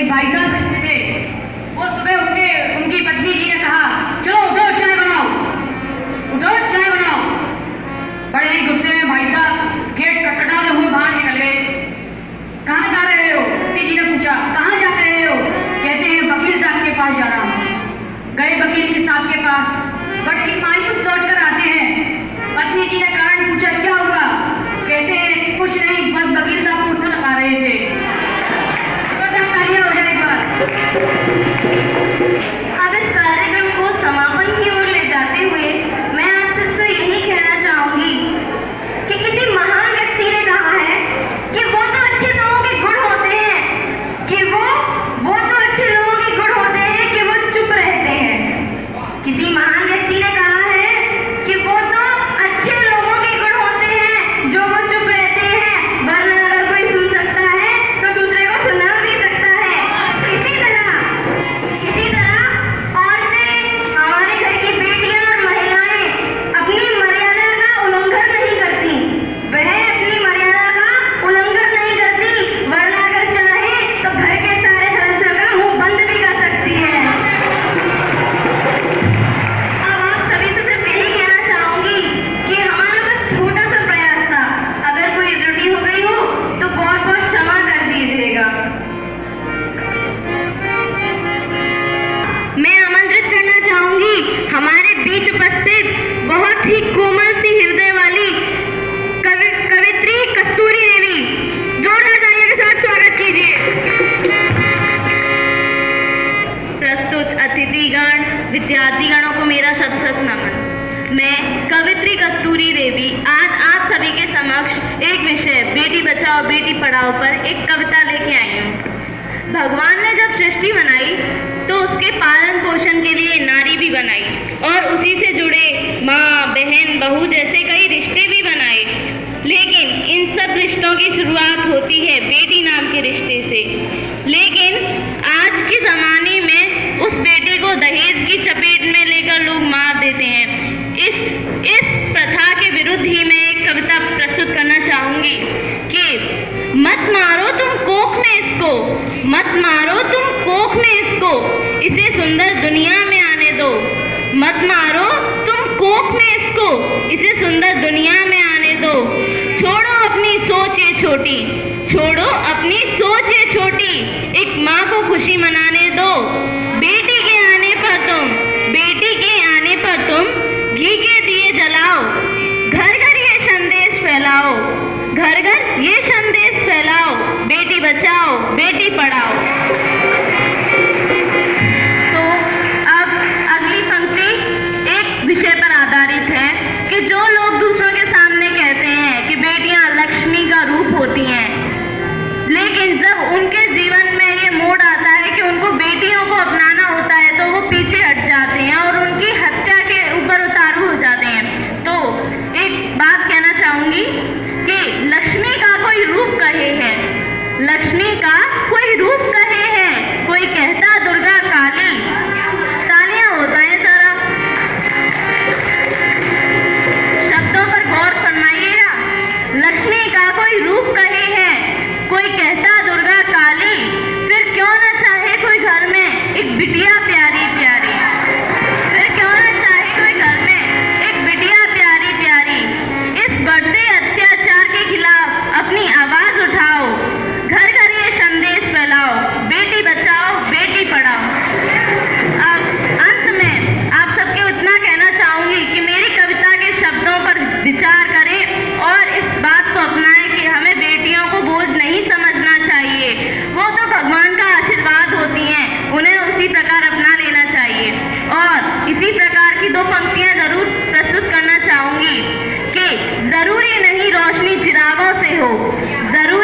भाई साहब रहते थे, वो सुबह उठ के उनकी पत्नी जी ने कहा, चलो उठो चाय बनाओ, उठो चाय बनाओ। बड़े ही गुस्से में भाई साहब गेट खटखटाते हुए बाहर निकल गए। कहाँ जा रहे हो? पत्नी जी ने पूछा। कहाँ जा रहे हो? कहते हैं वकील साहब के पास जा रहा हूँ। गए वकील के साहब के पास, बड़े ही मायूस लौट कर आते हैं। पत्नी जी ने कारण पूछा, क्या हुआ? कहते हैं कि कुछ नहीं, बस वकील साहब पूछो लगा रहे थे। तालियां हो जाए एक बार। अब इस कार्यक्रम को समापन की ओर ले जाते हुए मैं आप सबसे यही कहना चाहूंगी कि किसी महान व्यक्ति ने कहा है कि वो तो अच्छे लोगों के गुण होते हैं, कि वो तो अच्छे लोगों के गुण होते हैं कि वो चुप रहते हैं। किसी महान व्यक्ति ने कहा है कि वो तो अच्छे लोगों के गुण होते हैं जो वो चुप रहते हैं, वरना अगर कोई सुन सकता है तो दूसरे को सुना भी सकता है। इसी तरह औरतें, हमारे घर की बेटियां और महिलाएं अपनी मर्यादा का उल्लंघन नहीं करती। वह अपनी मर्यादा का उल्लंघन नहीं करती, वरना अगर चाहे तो घर के सारे सदस्यों का मुंह बंद भी कर सकती है। अब आप सभी से सिर्फ यही कहना चाहूंगी कि हमारा बस छोटा सा प्रयास था। अगर कोई त्रुटि हो गई हो तो बहुत बहुत क्षमा कर दीजिएगा। मैं आमंत्रित करना चाहूंगी हमारे बीच उपस्थित बहुत ही कोमल सी हृदय वाली कवित्री कस्तूरी देवी। जोरदार तालियों के साथ स्वागत कीजिए। प्रस्तुत अतिथिगण, विद्यार्थीगणों को मेरा शत शत नमन। मैं कवित्री कस्तूरी देवी आज आप सभी के समक्ष एक विषय बेटी बचाओ बेटी पढ़ाओ पर एक कविता लेके आई हूँ। भगवान ने जब सृष्टि बनाई तो उसके पालन पोषण के लिए नारी भी बनाई और उसी से जुड़े माँ, बहन, बहू जैसे कई रिश्ते भी बनाए। लेकिन इन सब रिश्तों की शुरुआत होती है बेटी नाम के रिश्ते से। लेकिन आज के ज़माने में उस बेटी को दहेज की चपेट में लेकर लोग मार देते हैं। इस प्रथा के विरुद्ध ही मैं एक कविता प्रस्तुत करना चाहूँगी कि मत मारो तुम कोख में इसको, मत मारो तुम कोख में इसको, इसे सुंदर दुनिया में आने दो। मत मारो तुम कोख में इसको, इसे सुंदर दुनिया में आने दो। छोड़ो अपनी सोच ये छोटी, छोड़ो अपनी सोच ये छोटी, एक माँ को खुशी मनाने दो। बेटी के आने पर तुम, बेटी के आने पर तुम घी के दिए जलाओ, घर घर ये संदेश फैलाओ, घर घर ये संदेश फैलाओ, बेटी बचाओ बेटी पढ़ाओ। तो अब अगली पंक्ति एक विषय पर आधारित है कि जो लोग दूसरों के सामने कहते हैं कि बेटियां लक्ष्मी का रूप होती हैं, लेकिन जब उनके जीवन में ये मोड़ आता है कि उनको बेटियों को अपनाना होता है तो वो पीछे हट जाते हैं और उनकी हत्या के ऊपर उतारू हो जाते हैं। तो एक बात कहना चाहूँगी कि लक्ष्मी का कोई रूप कहे है, लक्ष्मी का कोई रूप कहे है, कोई कहता दुर्गा काली। तालियां होता है जरा, शब्दों पर गौर फरमाइएगा। लक्ष्मी का कोई रूप कहे है, कोई कहता दुर्गा काली, फिर क्यों न चाहे कोई घर में एक बिटिया प्यारी प्यारी, फिर क्यों न चाहे कोई घर में एक बिटिया प्यारी प्यारी। इस बढ़ते अत्याचार के खिलाफ अपनी आवाज उठाओ, घर घर ये संदेश फैलाओ, बेटी बचाओ बेटी पढ़ाओ। अब अंत में आप सबके उतना कहना चाहूँगी कि मेरी कविता के शब्दों पर विचार करें और इस बात को अपनाएं कि हमें बेटियों को बोझ नहीं समझना चाहिए। वो तो भगवान का आशीर्वाद होती हैं, उन्हें उसी प्रकार अपना लेना चाहिए। और इसी प्रकार की दो पंक्तियाँ जरूर प्रस्तुत करना चाहूँगी कि ज़रूरी नहीं रोशनी चिरागों से हो, जरूर